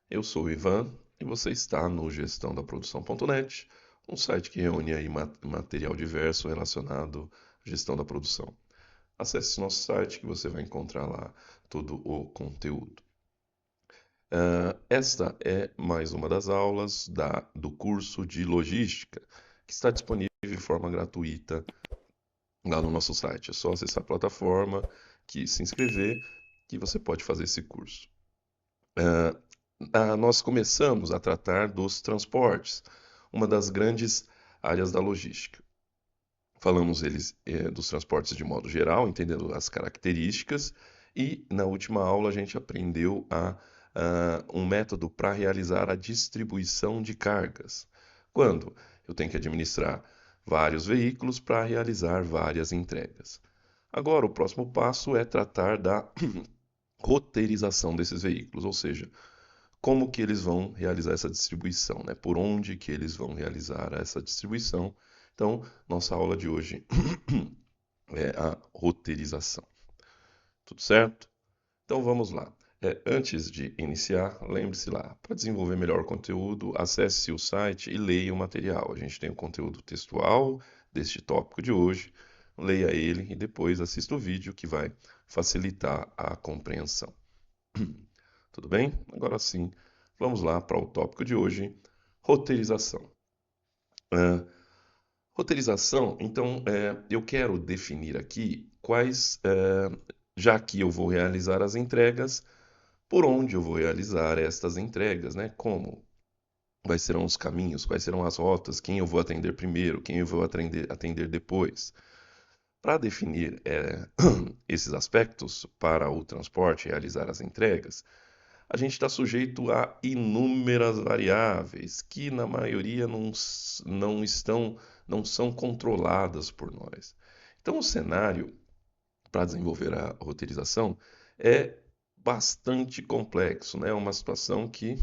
Eu sou o Ivan e você está no gestãodaprodução.net, um site que reúne aí material diverso relacionado à gestão da produção. Acesse nosso site que você vai encontrar lá todo o conteúdo. Esta é mais uma das aulas do curso de logística, que está disponível de forma gratuita lá no nosso site. É só acessar a plataforma, se inscrever, que você pode fazer esse curso. Nós começamos a tratar dos transportes, uma das grandes áreas da logística. Falamos dos transportes de modo geral, entendendo as características, e na última aula a gente aprendeu um método para realizar a distribuição de cargas. Quando eu tenho que administrar vários veículos para realizar várias entregas. Agora, o próximo passo é tratar da roteirização desses veículos, ou seja, como que eles vão realizar essa distribuição, né? Por onde que eles vão realizar essa distribuição. Então, nossa aula de hoje é a roteirização. Tudo certo? Então vamos lá. Antes de iniciar, lembre-se lá, para desenvolver melhor o conteúdo, acesse o site e leia o material. A gente tem o conteúdo textual deste tópico de hoje, leia ele e depois assista o vídeo que vai facilitar a compreensão. Tudo bem? Agora sim, vamos lá para o tópico de hoje, roteirização. Ah, roteirização, então, eu quero definir aqui já que eu vou realizar as entregas, por onde eu vou realizar estas entregas, né? Como? Quais serão os caminhos, quais serão as rotas, quem eu vou atender primeiro, quem eu vou atender depois. Para definir esses aspectos para o transporte e realizar as entregas, a gente está sujeito a inúmeras variáveis que na maioria não são controladas por nós. Então o cenário para desenvolver a roteirização é bastante complexo, né? É uma situação que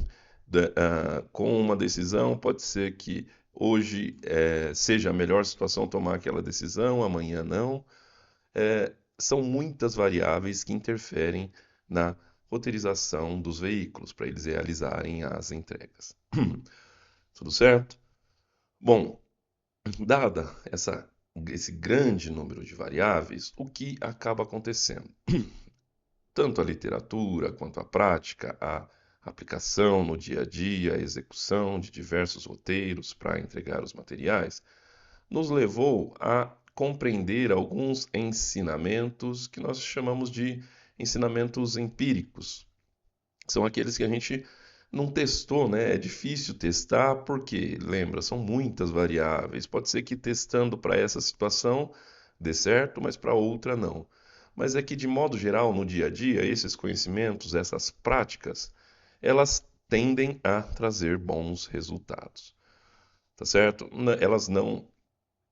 com uma decisão pode ser que hoje seja a melhor situação tomar aquela decisão, amanhã não. São muitas variáveis que interferem na roteirização dos veículos para eles realizarem as entregas. Tudo certo? Bom, dada esse grande número de variáveis, o que acaba acontecendo? Tanto a literatura quanto a prática, a aplicação no dia a dia, a execução de diversos roteiros para entregar os materiais, nos levou a compreender alguns ensinamentos que nós chamamos de ensinamentos empíricos. São aqueles que a gente não testou, né? É difícil testar porque, lembra, são muitas variáveis. Pode ser que testando para essa situação dê certo, mas para outra não. Mas é que, de modo geral, no dia a dia, esses conhecimentos, essas práticas, elas tendem a trazer bons resultados. Tá certo? Elas não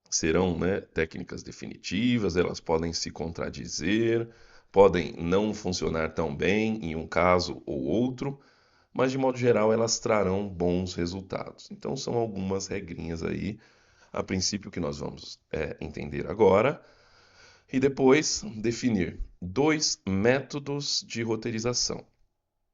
serão, né, técnicas definitivas, elas podem se contradizer, podem não funcionar tão bem em um caso ou outro, mas de modo geral elas trarão bons resultados. Então são algumas regrinhas aí, a princípio, que nós vamos entender agora, e depois definir dois métodos de roteirização.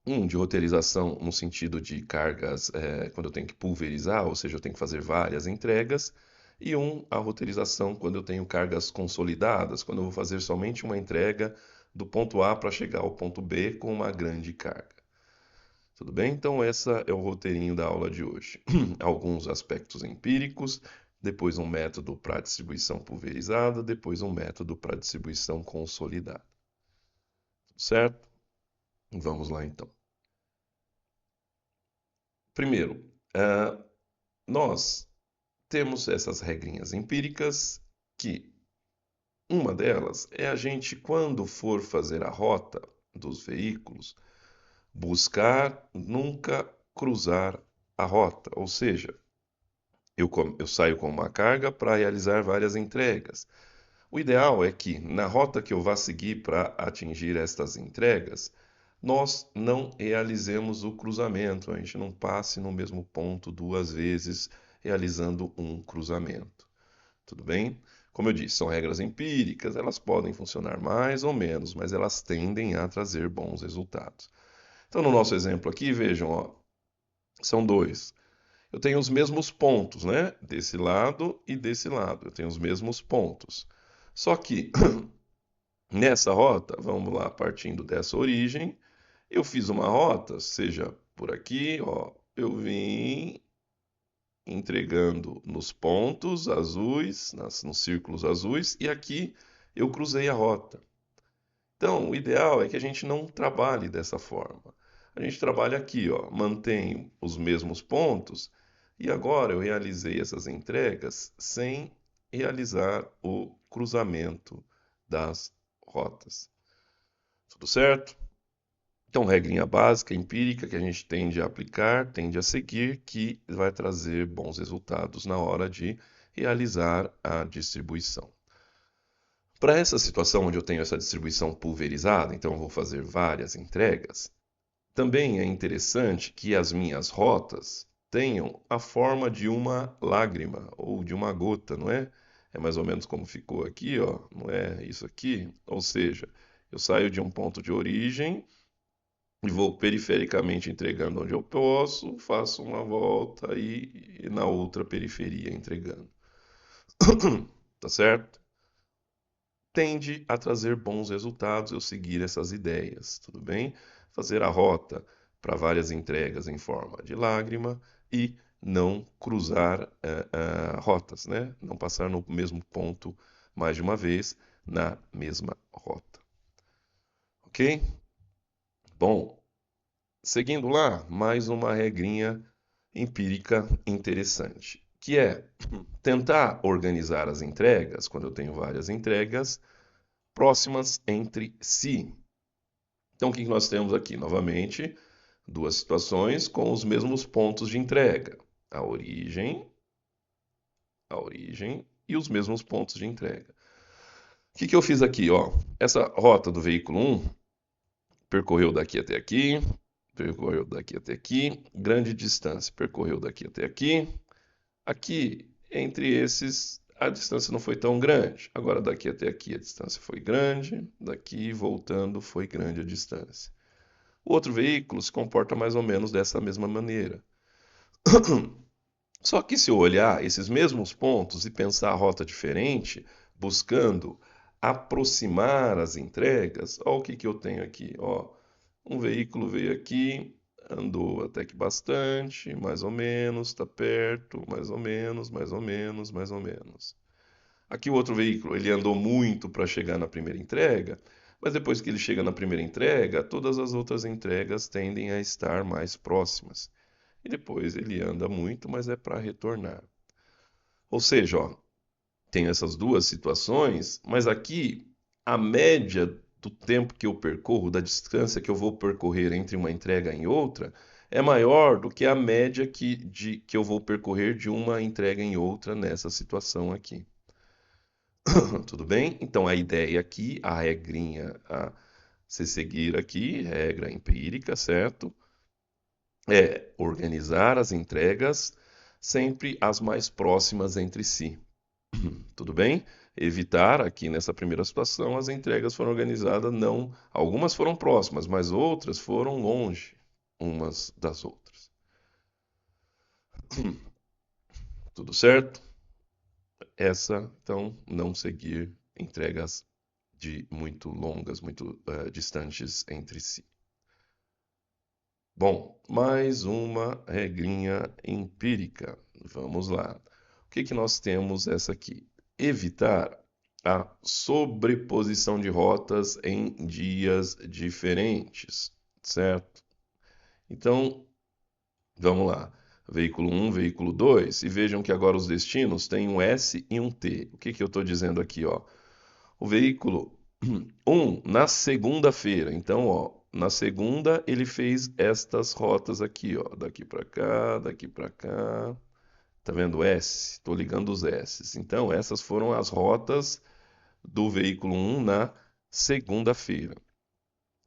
Um de roteirização no sentido de cargas, quando eu tenho que pulverizar, ou seja, eu tenho que fazer várias entregas, e a roteirização quando eu tenho cargas consolidadas, quando eu vou fazer somente uma entrega do ponto A para chegar ao ponto B com uma grande carga. Tudo bem? Então, essa é o roteirinho da aula de hoje. Alguns aspectos empíricos, depois um método para distribuição pulverizada, depois um método para distribuição consolidada. Certo? Vamos lá então. Primeiro, nós temos essas regrinhas empíricas que uma delas é a gente, quando for fazer a rota dos veículos, buscar nunca cruzar a rota, ou seja, eu saio com uma carga para realizar várias entregas. O ideal é que, na rota que eu vá seguir para atingir estas entregas, nós não realizemos o cruzamento, a gente não passe no mesmo ponto duas vezes realizando um cruzamento. Tudo bem? Como eu disse, são regras empíricas, elas podem funcionar mais ou menos, mas elas tendem a trazer bons resultados. Então, no nosso exemplo aqui, vejam, ó, São dois. Eu tenho os mesmos pontos, né? Desse lado e desse lado. Eu tenho os mesmos pontos. Só que nessa rota, vamos lá, partindo dessa origem, eu fiz uma rota, seja por aqui, ó, eu vim entregando nos pontos azuis, nos círculos azuis, e aqui eu cruzei a rota. Então, o ideal é que a gente não trabalhe dessa forma. A gente trabalha aqui, ó, mantém os mesmos pontos, e agora eu realizei essas entregas sem realizar o cruzamento das rotas. Tudo certo? Então, regrinha básica, empírica, que a gente tende a aplicar, tende a seguir, que vai trazer bons resultados na hora de realizar a distribuição. Para essa situação onde eu tenho essa distribuição pulverizada, então eu vou fazer várias entregas, também é interessante que as minhas rotas tenham a forma de uma lágrima ou de uma gota, não é? É mais ou menos como ficou aqui, ó, não é isso aqui? Ou seja, eu saio de um ponto de origem e vou perifericamente entregando onde eu posso, faço uma volta e na outra periferia entregando. Tá certo? Tende a trazer bons resultados eu seguir essas ideias, tudo bem? Fazer a rota para várias entregas em forma de lágrima e não cruzar rotas, né? Não passar no mesmo ponto mais de uma vez na mesma rota. Ok? Bom, seguindo lá, mais uma regrinha empírica interessante, que é tentar organizar as entregas, quando eu tenho várias entregas, próximas entre si. Então, o que nós temos aqui? Novamente, duas situações com os mesmos pontos de entrega. A origem e os mesmos pontos de entrega. O que eu fiz aqui? Ó, essa rota do veículo 1 percorreu daqui até aqui, percorreu daqui até aqui, grande distância, percorreu daqui até aqui. Aqui, entre esses, a distância não foi tão grande. Agora, daqui até aqui, a distância foi grande, daqui voltando foi grande a distância. O outro veículo se comporta mais ou menos dessa mesma maneira. Só que se eu olhar esses mesmos pontos e pensar a rota diferente, buscando aproximar as entregas, olha o que eu tenho aqui. Ó, um veículo veio aqui, andou até que bastante, mais ou menos, está perto, mais ou menos, mais ou menos, mais ou menos. Aqui o outro veículo, ele andou muito para chegar na primeira entrega, mas depois que ele chega na primeira entrega, todas as outras entregas tendem a estar mais próximas. E depois ele anda muito, mas é para retornar. Ou seja, ó, tem essas duas situações, mas aqui a média do tempo que eu percorro, da distância que eu vou percorrer entre uma entrega e outra, é maior do que a média que eu vou percorrer de uma entrega em outra nessa situação aqui. Tudo bem? Então a ideia aqui, a regrinha a se seguir aqui, regra empírica, certo? É organizar as entregas sempre as mais próximas entre si. Tudo bem? Evitar aqui nessa primeira situação as entregas foram organizadas não, algumas foram próximas, mas outras foram longe umas das outras. Tudo certo? Essa, então, não seguir entregas de muito longas, muito distantes entre si. Bom, mais uma regrinha empírica. Vamos lá. O que nós temos essa aqui? Evitar a sobreposição de rotas em dias diferentes, certo? Então, vamos lá. Veículo 1, veículo 2, e vejam que agora os destinos têm um S e um T. O que eu estou dizendo aqui, ó? O veículo 1 na segunda-feira. Então, ó, na segunda ele fez estas rotas aqui, ó, daqui para cá, daqui para cá. Tá vendo S? Estou ligando os S. Então, essas foram as rotas do veículo 1 na segunda-feira.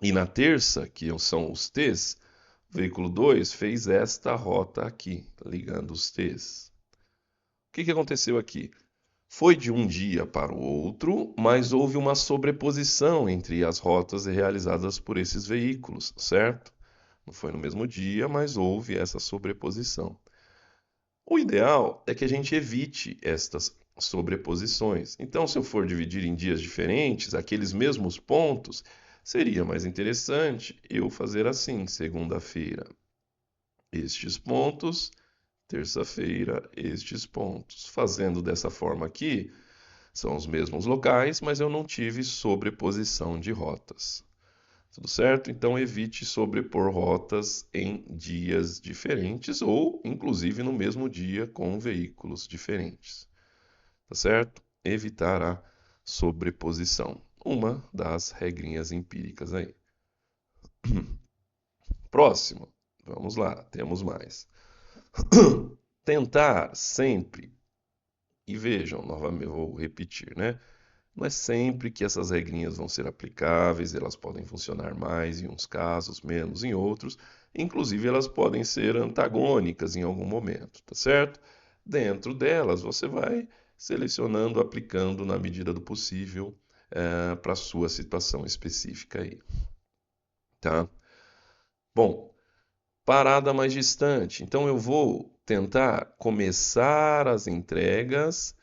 E na terça, que são os T's, o veículo 2 fez esta rota aqui, ligando os T's. O que aconteceu aqui? Foi de um dia para o outro, mas houve uma sobreposição entre as rotas realizadas por esses veículos, certo? Não foi no mesmo dia, mas houve essa sobreposição. O ideal é que a gente evite estas sobreposições. Então, se eu for dividir em dias diferentes, aqueles mesmos pontos, seria mais interessante eu fazer assim: segunda-feira, estes pontos, terça-feira, estes pontos. Fazendo dessa forma aqui, são os mesmos locais, mas eu não tive sobreposição de rotas. Tudo certo? Então evite sobrepor rotas em dias diferentes ou, inclusive, no mesmo dia com veículos diferentes. Tá certo? Evitar a sobreposição. Uma das regrinhas empíricas aí. Próximo. Vamos lá, temos mais. Tentar sempre, e vejam, novamente, vou repetir, né? Não é sempre que essas regrinhas vão ser aplicáveis, elas podem funcionar mais em uns casos, menos em outros, inclusive elas podem ser antagônicas em algum momento, tá certo? Dentro delas, você vai selecionando, aplicando na medida do possível para a sua situação específica aí, tá? Bom, parada mais distante. Então eu vou tentar começar as entregas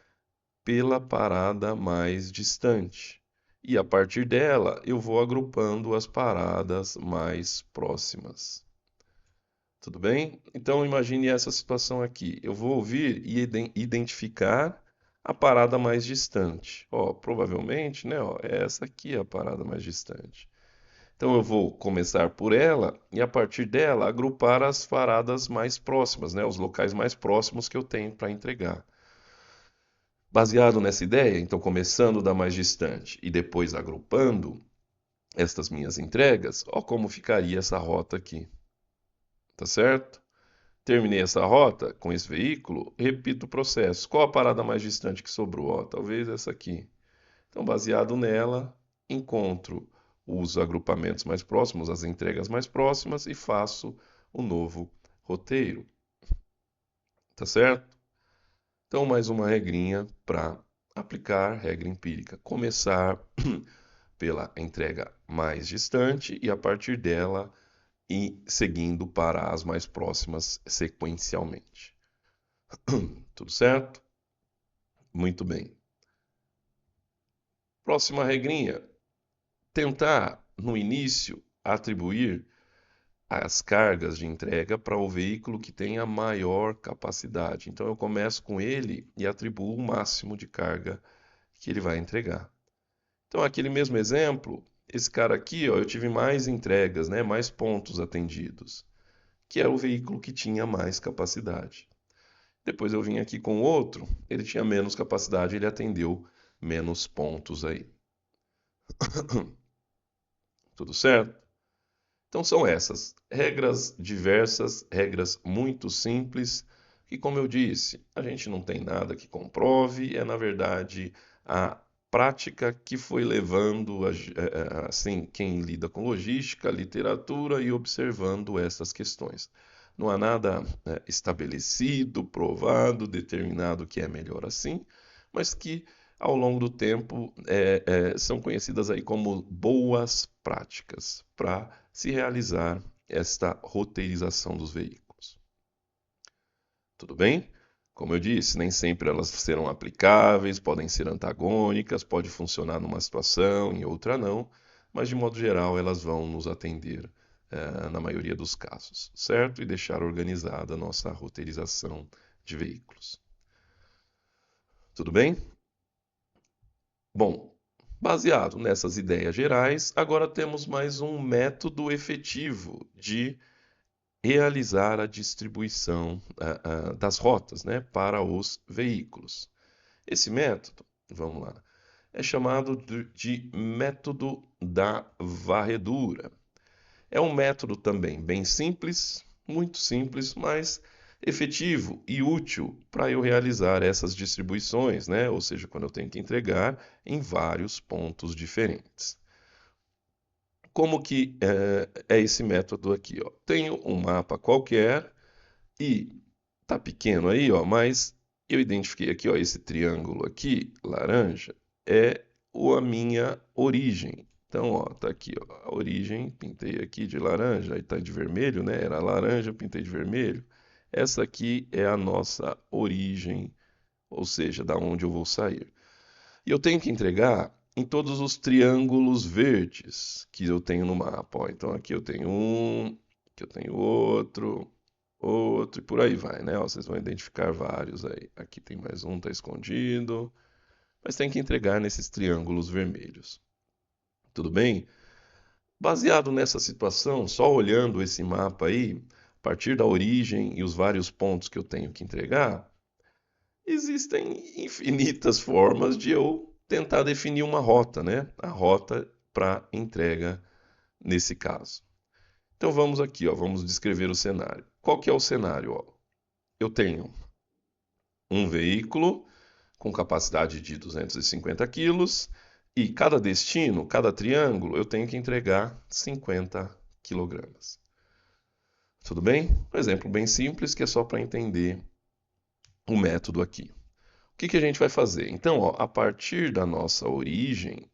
pela parada mais distante. E a partir dela, eu vou agrupando as paradas mais próximas. Tudo bem? Então imagine essa situação aqui. Eu vou ouvir e identificar a parada mais distante. Ó, provavelmente, né, ó, essa aqui é a parada mais distante. Então eu vou começar por ela e a partir dela agrupar as paradas mais próximas, né, os locais mais próximos que eu tenho para entregar. Baseado nessa ideia, então começando da mais distante e depois agrupando estas minhas entregas, ó como ficaria essa rota aqui, tá certo? Terminei essa rota com esse veículo, repito o processo. Qual a parada mais distante que sobrou? Ó, talvez essa aqui. Então, baseado nela, encontro os agrupamentos mais próximos, as entregas mais próximas e faço o novo roteiro, tá certo? Então, mais uma regrinha para aplicar regra empírica. Começar pela entrega mais distante e a partir dela ir seguindo para as mais próximas sequencialmente. Tudo certo? Muito bem. Próxima regrinha: tentar no início atribuir as cargas de entrega para o veículo que tenha maior capacidade. Então eu começo com ele e atribuo o máximo de carga que ele vai entregar. Então, aquele mesmo exemplo, esse cara aqui, ó, eu tive mais entregas, né, mais pontos atendidos, que era o veículo que tinha mais capacidade. Depois eu vim aqui com outro, ele tinha menos capacidade, ele atendeu menos pontos aí. Tudo certo? Então são essas regras diversas, regras muito simples, que como eu disse, a gente não tem nada que comprove, é na verdade a prática que foi levando assim quem lida com logística, literatura e observando essas questões. Não há nada estabelecido, provado, determinado que é melhor assim, mas que ao longo do tempo são conhecidas aí como boas práticas para se realizar esta roteirização dos veículos. Tudo bem? Como eu disse, nem sempre elas serão aplicáveis, podem ser antagônicas, pode funcionar numa situação, em outra não, mas de modo geral elas vão nos atender na maioria dos casos, certo? E deixar organizada a nossa roteirização de veículos. Tudo bem? Bom, baseado nessas ideias gerais, agora temos mais um método efetivo de realizar a distribuição das rotas, né, para os veículos. Esse método, vamos lá, é chamado de método da varredura. É um método também bem simples, muito simples, mas efetivo e útil para eu realizar essas distribuições, né? Ou seja, quando eu tenho que entregar em vários pontos diferentes. Como que é esse método aqui? Ó? Tenho um mapa qualquer e tá pequeno aí, ó, mas eu identifiquei aqui, ó, esse triângulo aqui, laranja, é a minha origem. Então, ó, tá aqui, ó, a origem, pintei aqui de laranja, aí tá de vermelho, né? Era laranja, pintei de vermelho. Essa aqui é a nossa origem, ou seja, da onde eu vou sair. E eu tenho que entregar em todos os triângulos verdes que eu tenho no mapa. Ó, então aqui eu tenho um, aqui eu tenho outro, outro e por aí vai, né? Ó, vocês vão identificar vários aí. Aqui tem mais um, tá escondido. Mas tem que entregar nesses triângulos vermelhos. Tudo bem? Baseado nessa situação, só olhando esse mapa aí, a partir da origem e os vários pontos que eu tenho que entregar, existem infinitas formas de eu tentar definir uma rota, né? A rota para entrega nesse caso. Então vamos aqui, ó, vamos descrever o cenário. Qual que é o cenário? Ó? Eu tenho um veículo com capacidade de 250 quilos e cada destino, cada triângulo, eu tenho que entregar 50 quilogramas. Tudo bem? Um exemplo bem simples que é só para entender o método aqui. O que a gente vai fazer? Então, ó, a partir da nossa origem,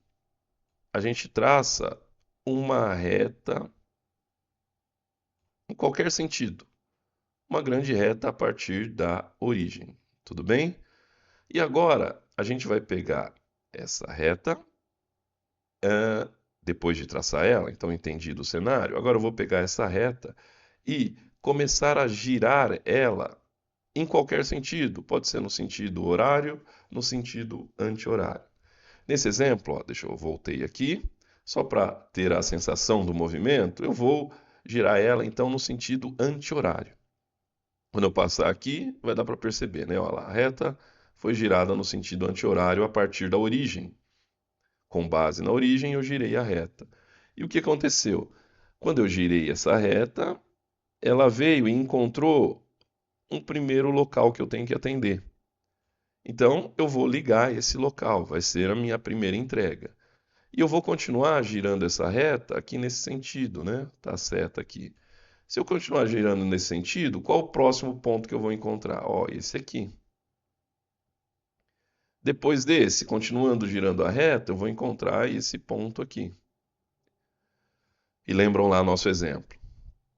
a gente traça uma reta em qualquer sentido. Uma grande reta a partir da origem. Tudo bem? E agora a gente vai pegar essa reta, depois de traçar ela, então entendido o cenário. Agora eu vou pegar essa reta e começar a girar ela em qualquer sentido. Pode ser no sentido horário, no sentido anti-horário. Nesse exemplo, ó, deixa eu voltei aqui, só para ter a sensação do movimento, eu vou girar ela então no sentido anti-horário. Quando eu passar aqui, vai dar para perceber, né? Olha lá, a reta foi girada no sentido anti-horário a partir da origem. Com base na origem, eu girei a reta. E o que aconteceu? Quando eu girei essa reta, ela veio e encontrou um primeiro local que eu tenho que atender. Então, eu vou ligar esse local, vai ser a minha primeira entrega. E eu vou continuar girando essa reta aqui nesse sentido, né? Tá a seta aqui. Se eu continuar girando nesse sentido, qual o próximo ponto que eu vou encontrar? Ó, esse aqui. Depois desse, continuando girando a reta, eu vou encontrar esse ponto aqui. E lembram lá nosso exemplo.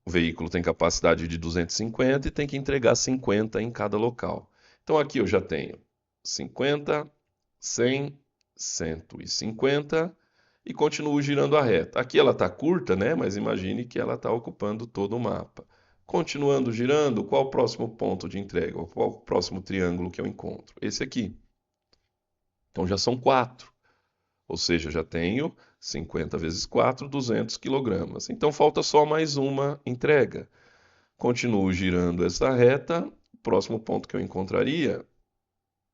O veículo tem capacidade de 250 e tem que entregar 50 em cada local. Então aqui eu já tenho 50, 100, 150 e continuo girando a reta. Aqui ela está curta, né? Mas imagine que ela está ocupando todo o mapa. Continuando girando, qual o próximo ponto de entrega? Qual o próximo triângulo que eu encontro? Esse aqui. Então já são 4. Ou seja, já tenho 50 vezes 4, 200 quilogramas. Então falta só mais uma entrega. Continuo girando essa reta, o próximo ponto que eu encontraria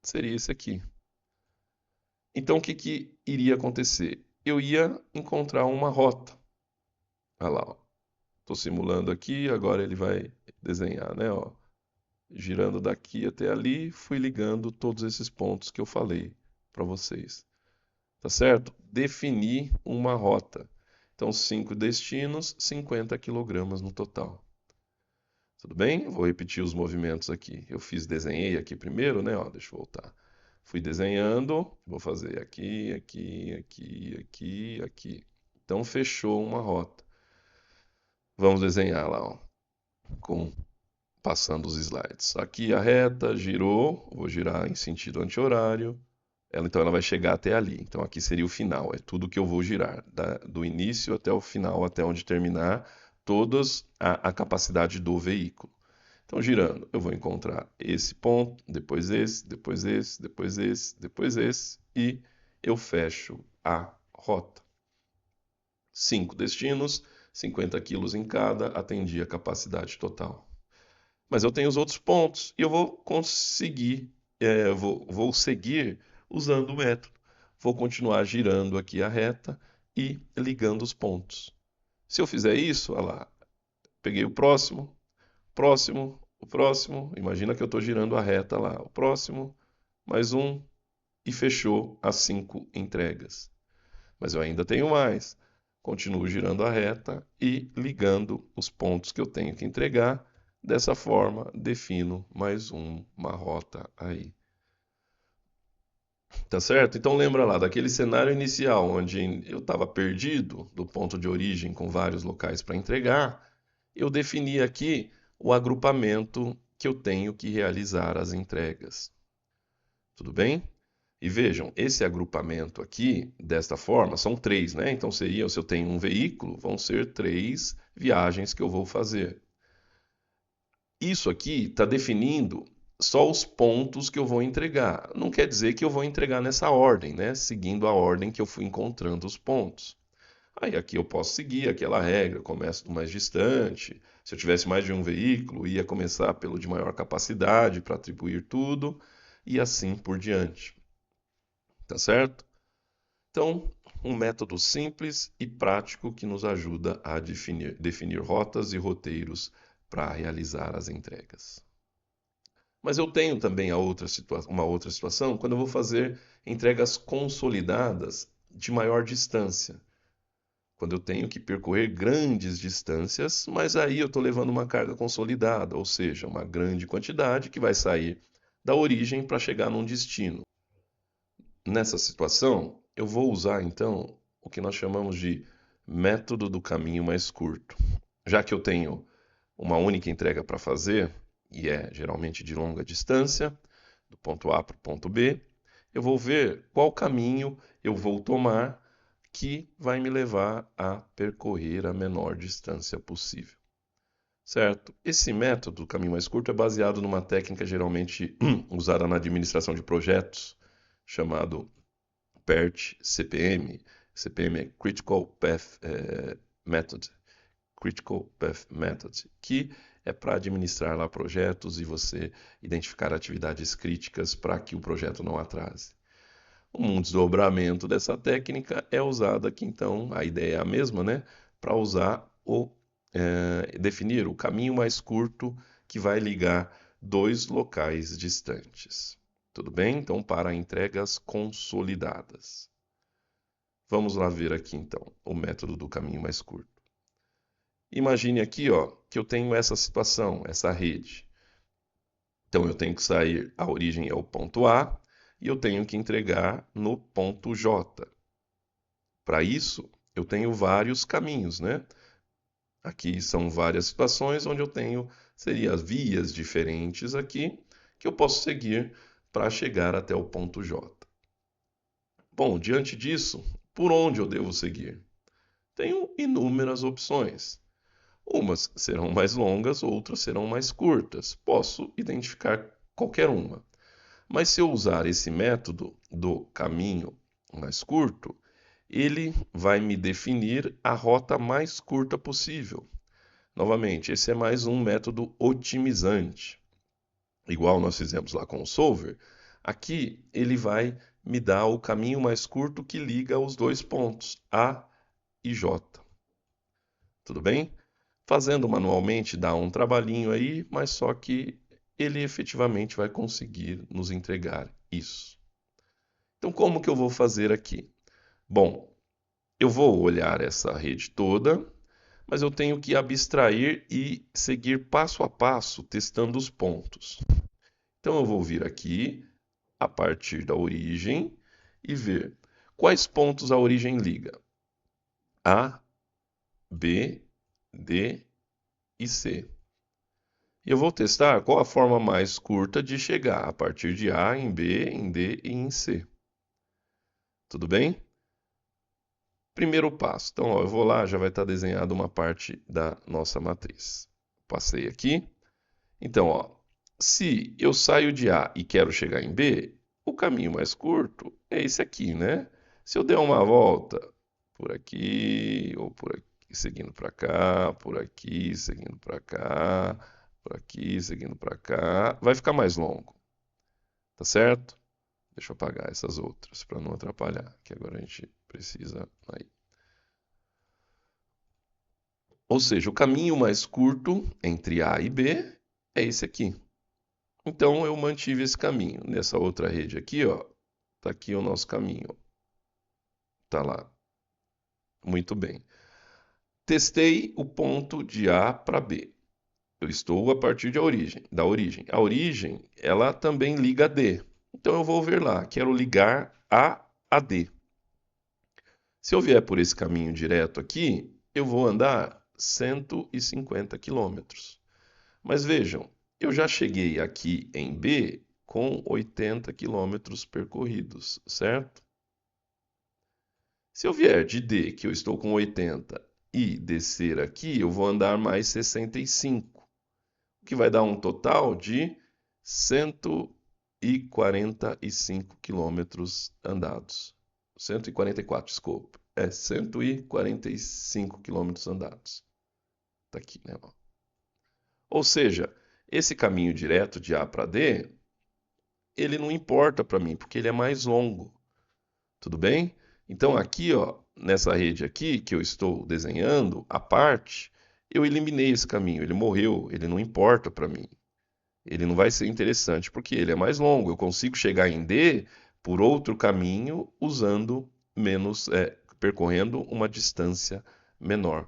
seria esse aqui. Então o que iria acontecer? Eu ia encontrar uma rota. Olha lá, estou simulando aqui, agora ele vai desenhar, né? Ó. Girando daqui até ali, fui ligando todos esses pontos que eu falei para vocês. Tá certo? Definir uma rota. Então, 5 destinos, 50 quilogramas no total. Tudo bem? Vou repetir os movimentos aqui. Eu desenhei aqui primeiro, né? Ó, deixa eu voltar. Fui desenhando, vou fazer aqui, aqui, aqui, aqui, aqui. Então, fechou uma rota. Vamos desenhar lá, ó, passando os slides. Aqui a reta girou, vou girar em sentido anti-horário. Então ela vai chegar até ali. Então aqui seria o final, é tudo que eu vou girar, do início até o final, até onde terminar, todas a capacidade do veículo. Então girando, eu vou encontrar esse ponto, depois esse, depois esse, depois esse, depois esse, e eu fecho a rota. 5 destinos, 50 quilos em cada, atendi a capacidade total. Mas eu tenho os outros pontos e eu vou conseguir, vou seguir usando o método. Vou continuar girando aqui a reta e ligando os pontos. Se eu fizer isso, olha lá, peguei o próximo, próximo, o próximo. Imagina que eu estou girando a reta lá. O próximo, mais um e fechou as 5 entregas. Mas eu ainda tenho mais. Continuo girando a reta e ligando os pontos que eu tenho que entregar. Dessa forma, defino mais uma rota aí. Tá certo? Então lembra lá daquele cenário inicial onde eu estava perdido do ponto de origem com vários locais para entregar, eu defini aqui o agrupamento que eu tenho que realizar as entregas. Tudo bem? E vejam, esse agrupamento aqui, desta forma, são três, né? Então seria, se eu tenho um veículo, vão ser três viagens que eu vou fazer. Isso aqui está definindo só os pontos que eu vou entregar. Não quer dizer que eu vou entregar nessa ordem, né? Seguindo a ordem que eu fui encontrando os pontos. Aí aqui eu posso seguir aquela regra, começo do mais distante. Se eu tivesse mais de um veículo, ia começar pelo de maior capacidade para atribuir tudo e assim por diante. Tá certo? Então, um método simples e prático que nos ajuda a definir rotas e roteiros para realizar as entregas. Mas eu tenho também uma outra situação quando eu vou fazer entregas consolidadas de maior distância. Quando eu tenho que percorrer grandes distâncias, mas aí eu estou levando uma carga consolidada, ou seja, uma grande quantidade que vai sair da origem para chegar num destino. Nessa situação, eu vou usar então o que nós chamamos de método do caminho mais curto. Já que eu tenho uma única entrega para fazer, e é geralmente de longa distância, do ponto A para o ponto B, eu vou ver qual caminho eu vou tomar que vai me levar a percorrer a menor distância possível. Certo? Esse método, do caminho mais curto, é baseado numa técnica geralmente usada na administração de projetos, chamado PERT CPM. CPM é Critical Path Method. Critical Path Method, que é para administrar lá projetos e você identificar atividades críticas para que o projeto não atrase. Um desdobramento dessa técnica é usado aqui, então, a ideia é a mesma, né? Para usar definir o caminho mais curto que vai ligar dois locais distantes. Tudo bem? Então, para entregas consolidadas. Vamos lá ver aqui, então, o método do caminho mais curto. Imagine aqui, ó, que eu tenho essa situação, essa rede. Então, eu tenho que sair, a origem é o ponto A, e eu tenho que entregar no ponto J. Para isso, eu tenho vários caminhos, né? Aqui são várias situações onde eu tenho, seria vias diferentes aqui, que eu posso seguir para chegar até o ponto J. Bom, diante disso, por onde eu devo seguir? Tenho inúmeras opções. Umas serão mais longas, outras serão mais curtas. Posso identificar qualquer uma. Mas se eu usar esse método do caminho mais curto, ele vai me definir a rota mais curta possível. Novamente, esse é mais um método otimizante. Igual nós fizemos lá com o solver, aqui ele vai me dar o caminho mais curto que liga os dois pontos, A e J. Tudo bem? Fazendo manualmente dá um trabalhinho aí, mas só que ele efetivamente vai conseguir nos entregar isso. Então, como que eu vou fazer aqui? Bom, eu vou olhar essa rede toda, mas eu tenho que abstrair e seguir passo a passo, testando os pontos. Então, eu vou vir aqui, a partir da origem, e ver quais pontos a origem liga. A, B, D e C. E eu vou testar qual a forma mais curta de chegar a partir de A em B, em D e em C. Tudo bem? Primeiro passo. Então, ó, eu vou lá, já vai estar desenhado uma parte da nossa matriz. Passei aqui. Então, ó, se eu saio de A e quero chegar em B, o caminho mais curto é esse aqui, né? Se eu der uma volta por aqui, ou por aqui, seguindo para cá, por aqui, seguindo para cá, por aqui, seguindo para cá, vai ficar mais longo, tá certo? Deixa eu apagar essas outras para não atrapalhar, que agora a gente precisa aí. Ou seja, o caminho mais curto entre A e B é esse aqui. Então eu mantive esse caminho. Nessa outra rede aqui, ó, tá aqui o nosso caminho. Tá lá. Muito bem. Testei o ponto de A para B. Eu estou a partir da origem. A origem, ela também liga a D. Então eu vou ver lá, quero ligar A a D. Se eu vier por esse caminho direto aqui, eu vou andar 150 quilômetros. Mas vejam, eu já cheguei aqui em B com 80 quilômetros percorridos, certo? Se eu vier de D, que eu estou com 80, e descer aqui, eu vou andar mais 65, o que vai dar um total de 145 quilômetros andados. 144, desculpa. 145 quilômetros andados. Tá aqui, né? Ou seja, esse caminho direto de A para D, ele não importa para mim, porque ele é mais longo. Tudo bem? Então aqui, ó, nessa rede aqui que eu estou desenhando, a parte, eu eliminei esse caminho, ele morreu, ele não importa para mim. Ele não vai ser interessante porque ele é mais longo. Eu consigo chegar em D por outro caminho usando menos, percorrendo uma distância menor.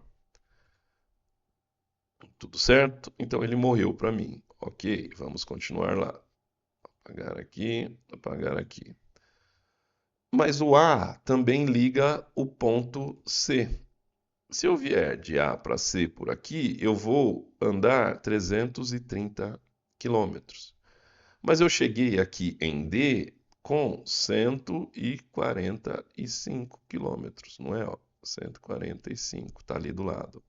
Tudo certo? Então ele morreu para mim. Ok, vamos continuar lá. Apagar aqui, apagar aqui. Mas o A também liga o ponto C. Se eu vier de A para C por aqui, eu vou andar 330 quilômetros. Mas eu cheguei aqui em D com 145 quilômetros, não é? 145, está ali do lado.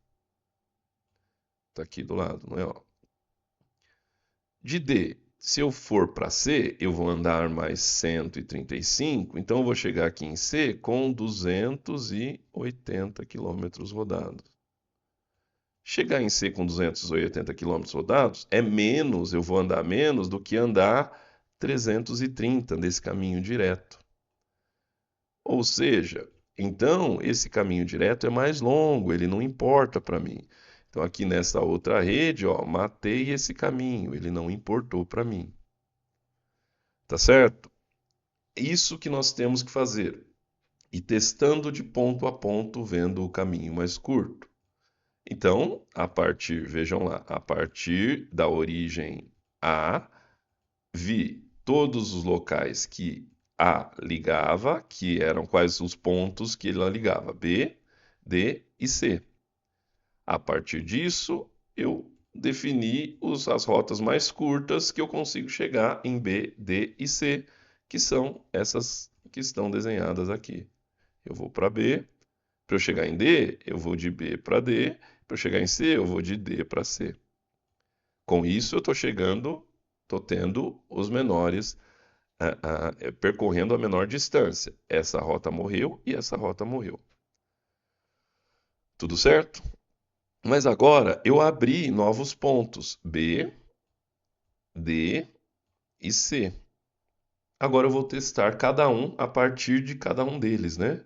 Está aqui do lado, não é? De D, se eu for para C, eu vou andar mais 135, então eu vou chegar aqui em C com 280 quilômetros rodados. Chegar em C com 280 quilômetros rodados é menos, eu vou andar menos do que andar 330 nesse caminho direto. Ou seja, então esse caminho direto é mais longo, ele não importa para mim. Então aqui nessa outra rede, ó, matei esse caminho, ele não importou para mim. Tá certo? Isso que nós temos que fazer. E testando de ponto a ponto, vendo o caminho mais curto. Então, vejam lá, a partir da origem A, vi todos os locais que A ligava, que eram quais os pontos que ela ligava, B, D e C. A partir disso, eu defini as rotas mais curtas que eu consigo chegar em B, D e C, que são essas que estão desenhadas aqui. Eu vou para B, para eu chegar em D, eu vou de B para D, para eu chegar em C, eu vou de D para C. Com isso, eu estou tendo os menores, percorrendo a menor distância. Essa rota morreu e essa rota morreu. Tudo certo? Mas agora eu abri novos pontos B, D e C. Agora eu vou testar cada um a partir de cada um deles, né?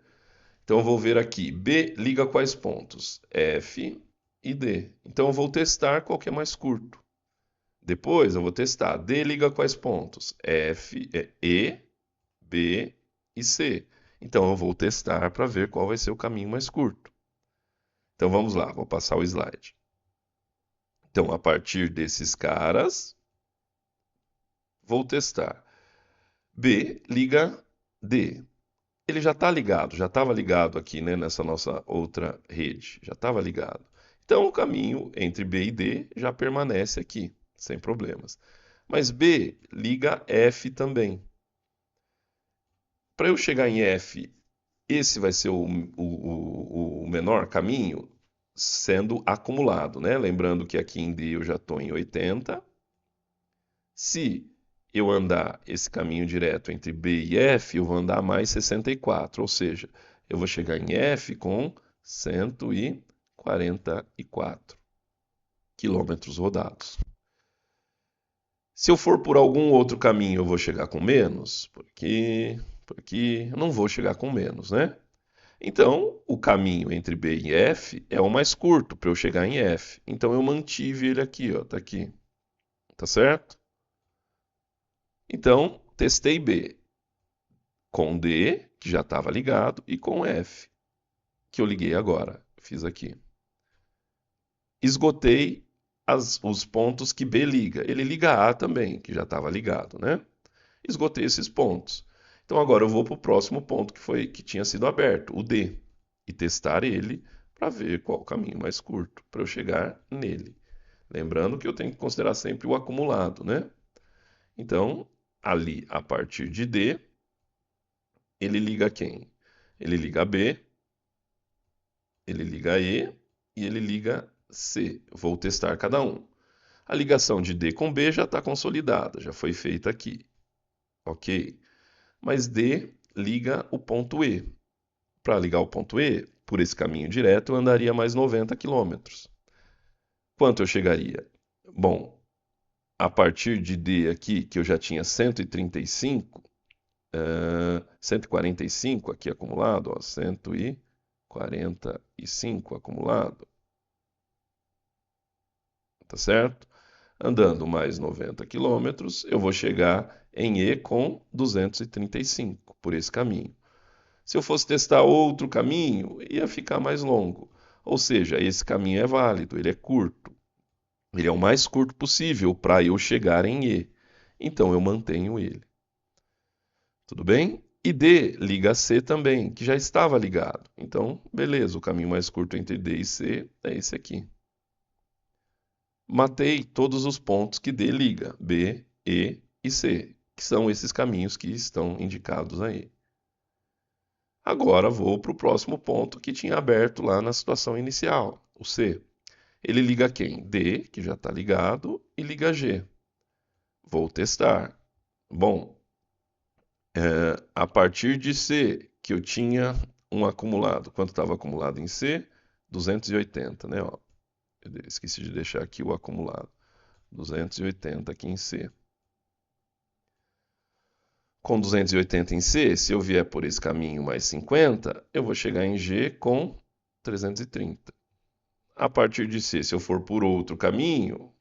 Então eu vou ver aqui, B liga quais pontos? F e D. Então eu vou testar qual que é mais curto. Depois eu vou testar, D liga quais pontos? E, B e C. Então eu vou testar para ver qual vai ser o caminho mais curto. Então vamos lá, vou passar o slide. Então a partir desses caras, vou testar. B liga D. Ele já está ligado, já estava ligado aqui, né, nessa nossa outra rede, já estava ligado. Então o caminho entre B e D já permanece aqui, sem problemas. Mas B liga F também. Para eu chegar em F, esse vai ser o menor caminho sendo acumulado, né? Lembrando que aqui em D eu já estou em 80. Se eu andar esse caminho direto entre B e F, eu vou andar mais 64, ou seja, eu vou chegar em F com 144 quilômetros rodados. Se eu for por algum outro caminho, eu vou chegar com menos, por aqui, eu não vou chegar com menos, né? Então, o caminho entre B e F é o mais curto para eu chegar em F. Então, eu mantive ele aqui, ó, tá aqui. Tá certo? Então, testei B com D, que já estava ligado, e com F, que eu liguei agora. Fiz aqui. Esgotei os pontos que B liga. Ele liga A também, que já estava ligado, né? esgotei esses pontos. Então agora eu vou para o próximo ponto que tinha sido aberto, o D, e testar ele para ver qual o caminho mais curto, para eu chegar nele. Lembrando que eu tenho que considerar sempre o acumulado, né? Então, ali, a partir de D, ele liga quem? Ele liga B, ele liga E e ele liga C. Vou testar cada um. A ligação de D com B já está consolidada, já foi feita aqui. Ok? Mas D liga o ponto E. Para ligar o ponto E, por esse caminho direto, eu andaria mais 90 quilômetros. Quanto eu chegaria? Bom, a partir de D aqui, que eu já tinha 135, 145 aqui acumulado, ó, 145 acumulado, tá certo? Andando mais 90 quilômetros, eu vou chegar em E com 235 por esse caminho. Se eu fosse testar outro caminho, ia ficar mais longo. Ou seja, esse caminho é válido, ele é curto. Ele é o mais curto possível para eu chegar em E. Então eu mantenho ele. Tudo bem? E D liga a C também, que já estava ligado. Então, beleza, o caminho mais curto entre D e C é esse aqui. Matei todos os pontos que D liga, B, E e C, que são esses caminhos que estão indicados aí. Agora vou para o próximo ponto que tinha aberto lá na situação inicial, o C. Ele liga quem? D, que já está ligado, e liga G. Vou testar. Bom, a partir de C, que eu tinha um acumulado. Quanto estava acumulado em C? 280, né? Ó, eu esqueci de deixar aqui o acumulado. 280 aqui em C. Com 280 em C, se eu vier por esse caminho mais 50, eu vou chegar em G com 330. A partir de C, se eu for por outro caminho,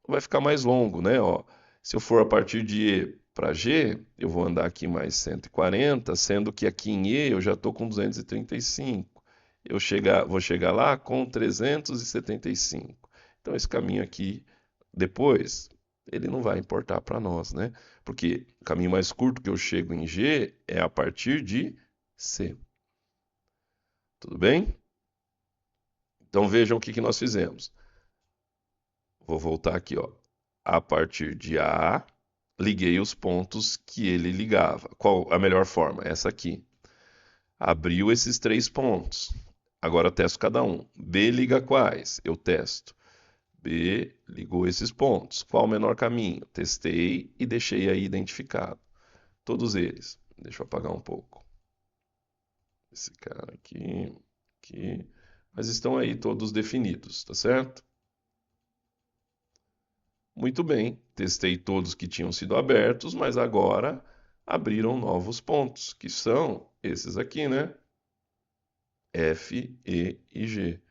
vai ficar mais longo, né? Ó, se eu for a partir de E para G, eu vou andar aqui mais 140, sendo que aqui em E eu já estou com 235. Vou chegar lá com 375. Então esse caminho aqui, depois, ele não vai importar para nós, né? Porque o caminho mais curto que eu chego em G é a partir de C. Tudo bem? Então vejam o que nós fizemos. Vou voltar aqui, ó. A partir de A, liguei os pontos que ele ligava. Qual a melhor forma? Essa aqui. Abriu esses 3 pontos. Agora eu testo cada um. B liga quais? Eu testo. B ligou esses pontos. Qual o menor caminho? Testei e deixei aí identificado. Todos eles. Deixa eu apagar um pouco. Esse cara aqui, aqui. Mas estão aí todos definidos, tá certo? Muito bem, testei todos que tinham sido abertos, mas agora abriram novos pontos, que são esses aqui, né? F, E e G.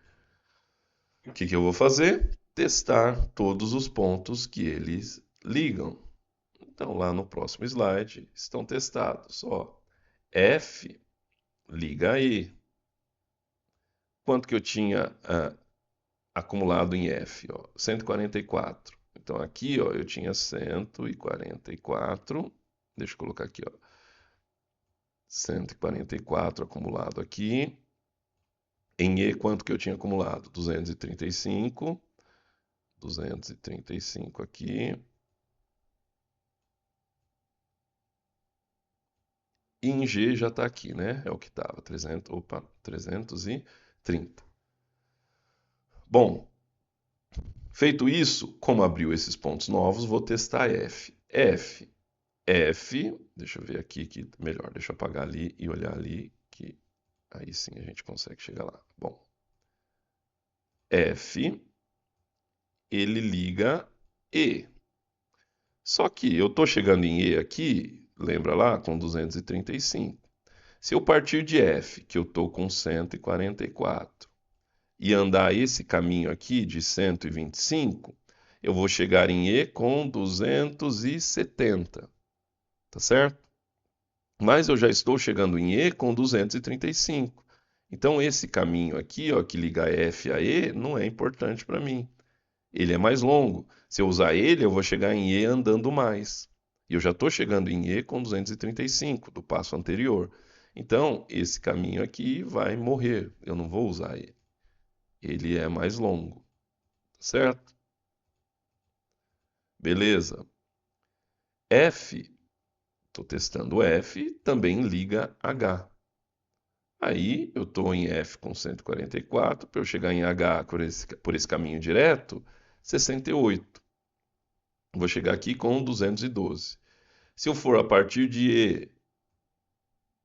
O que eu vou fazer? Testar todos os pontos que eles ligam. Então, lá no próximo slide estão testados. Ó, F liga a E. Quanto que eu tinha acumulado em F? Ó, 144. Então, aqui ó, eu tinha 144. Deixa eu colocar aqui, ó. 144 acumulado aqui. Em E, quanto que eu tinha acumulado? 235. 235 aqui. E em G já está aqui, né? É o que estava. 330. Bom, feito isso, como abriu esses pontos novos, vou testar F. F, deixa eu ver aqui que melhor, deixa eu apagar ali e olhar ali, que aí sim a gente consegue chegar lá. Bom, F, ele liga E. Só que eu estou chegando em E aqui, lembra lá, com 235. Se eu partir de F, que eu estou com 144, e andar esse caminho aqui de 125, eu vou chegar em E com 270, tá certo? Mas eu já estou chegando em E com 235. Então esse caminho aqui, ó, que liga F a E, não é importante para mim. Ele é mais longo. Se eu usar ele, eu vou chegar em E andando mais. E eu já estou chegando em E com 235 do passo anterior. Então, esse caminho aqui vai morrer. Eu não vou usar ele. Ele é mais longo, certo? Beleza. F, estou testando F, também liga H. Aí eu estou em F com 144, para eu chegar em H por esse caminho direto, 68. Vou chegar aqui com 212. Se eu for a partir de E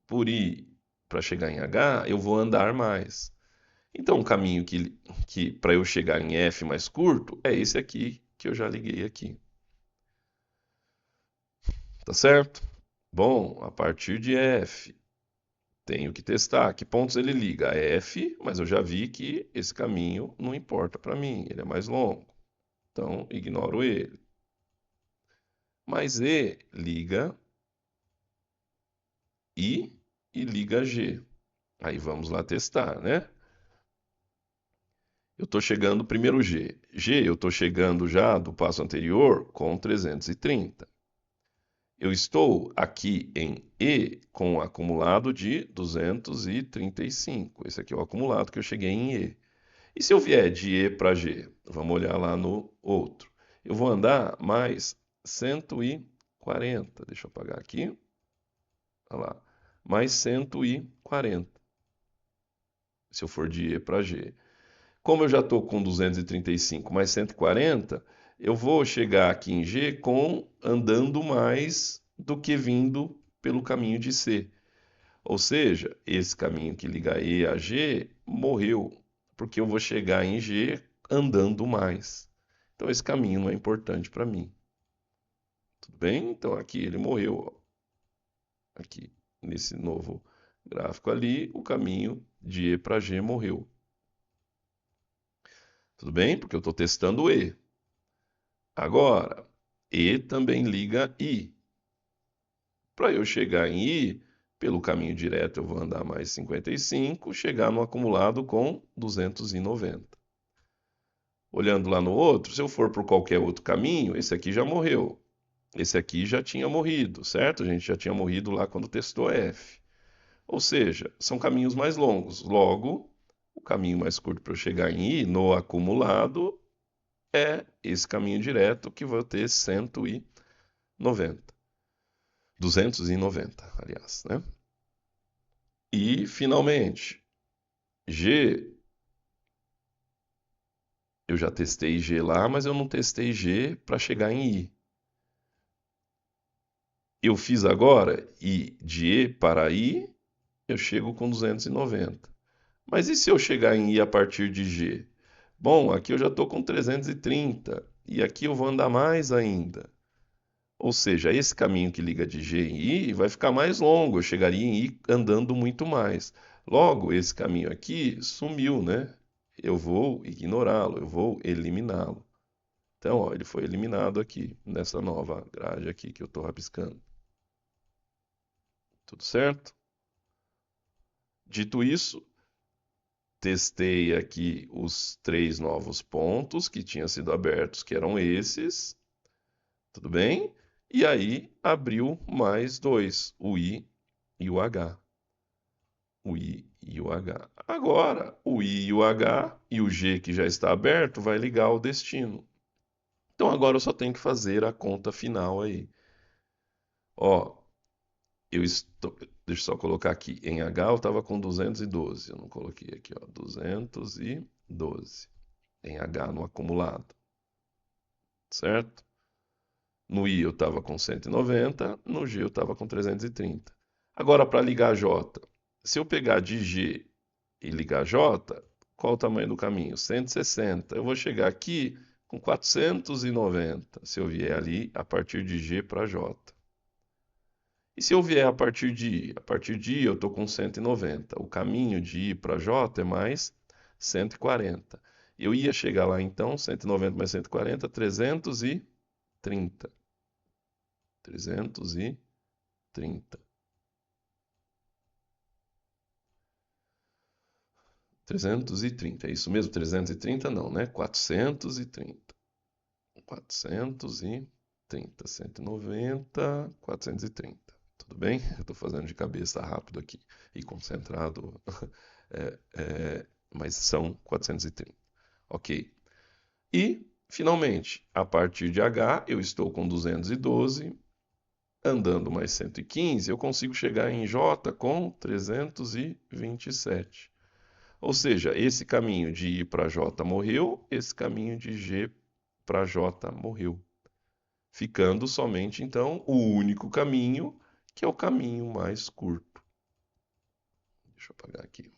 por I para chegar em H, eu vou andar mais. Então, o caminho que para eu chegar em F mais curto é esse aqui que eu já liguei aqui. Tá certo? Bom, a partir de F, tenho que testar que pontos ele liga a F, mas eu já vi que esse caminho não importa para mim, ele é mais longo. Então, ignoro ele. Mas E liga I e liga G. Aí vamos lá testar, né? Eu estou chegando primeiro G. G, eu estou chegando já do passo anterior com 330. Eu estou aqui em E com um acumulado de 235. Esse aqui é o acumulado que eu cheguei em E. E se eu vier de E para G? Vamos olhar lá no outro. Eu vou andar mais 140. Deixa eu apagar aqui. Olha lá. Mais 140. Se eu for de E para G. Como eu já estou com 235 mais 140, eu vou chegar aqui em G com andando mais do que vindo pelo caminho de C. Ou seja, esse caminho que liga E a G morreu, porque eu vou chegar em G andando mais. Então esse caminho não é importante para mim. Tudo bem? Então aqui ele morreu. Ó. Aqui, nesse novo gráfico ali, o caminho de E para G morreu. Tudo bem? Porque eu estou testando E. Agora, E também liga I. Para eu chegar em I, pelo caminho direto eu vou andar mais 55, chegar no acumulado com 290. Olhando lá no outro, se eu for por qualquer outro caminho, esse aqui já morreu. Esse aqui já tinha morrido, certo? A gente já tinha morrido lá quando testou F. Ou seja, são caminhos mais longos. Logo, o caminho mais curto para eu chegar em I no acumulado é esse caminho direto que vai ter 190. 290, aliás, né? E, finalmente, G, eu já testei G lá, mas eu não testei G para chegar em I. Eu fiz agora I de E para I, eu chego com 290. Mas e se eu chegar em I a partir de G? Bom, aqui eu já estou com 330 e aqui eu vou andar mais ainda. Ou seja, esse caminho que liga de G em I vai ficar mais longo, eu chegaria em I andando muito mais. Logo, esse caminho aqui sumiu, né? Eu vou ignorá-lo, eu vou eliminá-lo. Então, ó, ele foi eliminado aqui, nessa nova grade aqui que eu estou rabiscando. Tudo certo? Dito isso, testei aqui os 3 novos pontos que tinham sido abertos, que eram esses. Tudo bem? E aí abriu mais dois, o I e o H. O I e o H. Agora, o I e o H e o G que já está aberto vai ligar ao destino. Então agora eu só tenho que fazer a conta final aí. Ó, eu estou. Deixa eu só colocar aqui. Em H eu estava com 212. Eu não coloquei aqui, ó. 212. Em H no acumulado. Certo? No I eu estava com 190. No G eu estava com 330. Agora, para ligar J. Se eu pegar de G e ligar J, qual o tamanho do caminho? 160. Eu vou chegar aqui com 490, se eu vier ali a partir de G para J. E se eu vier a partir de I? A partir de I eu estou com 190. O caminho de I para J é mais 140. Eu ia chegar lá então, 190 mais 140, 330. 330. 330, é isso mesmo? 330 não, né? 430. 430. 30, 190, 430. Tudo bem? Eu estou fazendo de cabeça rápido aqui e concentrado, mas são 430. Ok. E, finalmente, a partir de H, eu estou com 212, andando mais 115, eu consigo chegar em J com 327. Ou seja, esse caminho de I para J morreu, esse caminho de G para J morreu. Ficando somente, então, o único caminho, que é o caminho mais curto. Deixa eu apagar aqui.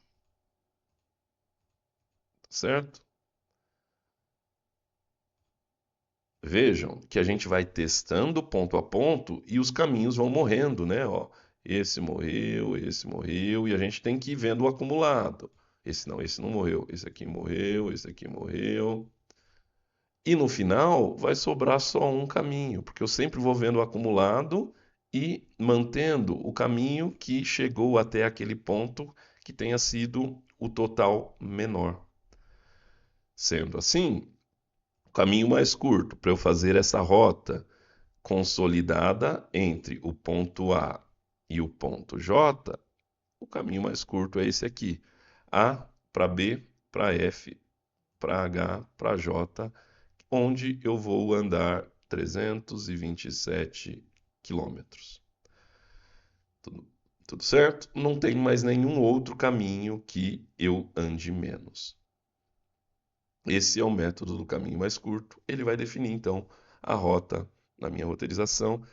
Certo? Vejam que a gente vai testando ponto a ponto e os caminhos vão morrendo, né? Ó, esse morreu, e a gente tem que ir vendo o acumulado. Esse não morreu, esse aqui morreu, esse aqui morreu. E no final vai sobrar só um caminho, porque eu sempre vou vendo o acumulado e mantendo o caminho que chegou até aquele ponto que tenha sido o total menor. Sendo assim, o caminho mais curto para eu fazer essa rota consolidada entre o ponto A e o ponto J, o caminho mais curto é esse aqui. A para B, para F, para H, para J, onde eu vou andar 327 quilômetros. Tudo certo? Não tem mais nenhum outro caminho que eu ande menos. Esse é o método do caminho mais curto. Ele vai definir, então, a rota na minha roteirização,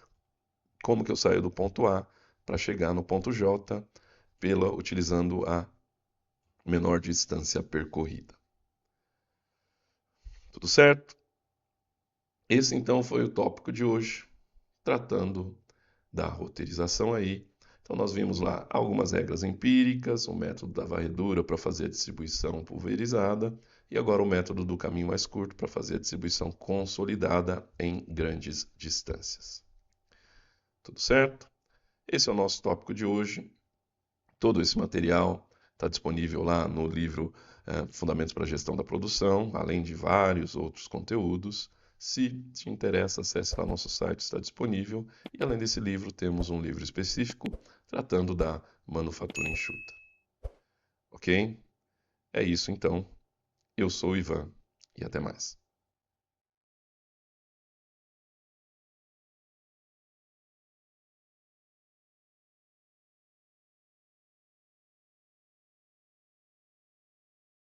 como que eu saio do ponto A para chegar no ponto J, utilizando a menor distância percorrida. Tudo certo? Esse, então, foi o tópico de hoje, tratando da roteirização aí. Então, nós vimos lá algumas regras empíricas, o método da varredura para fazer a distribuição pulverizada e agora o método do caminho mais curto para fazer a distribuição consolidada em grandes distâncias. Tudo certo? Esse é o nosso tópico de hoje. Todo esse material está disponível lá no livro Fundamentos para a Gestão da Produção, além de vários outros conteúdos. Se te interessa, acesse lá nosso site, está disponível. E além desse livro, temos um livro específico tratando da manufatura enxuta. Ok? É isso então. Eu sou o Ivan e até mais.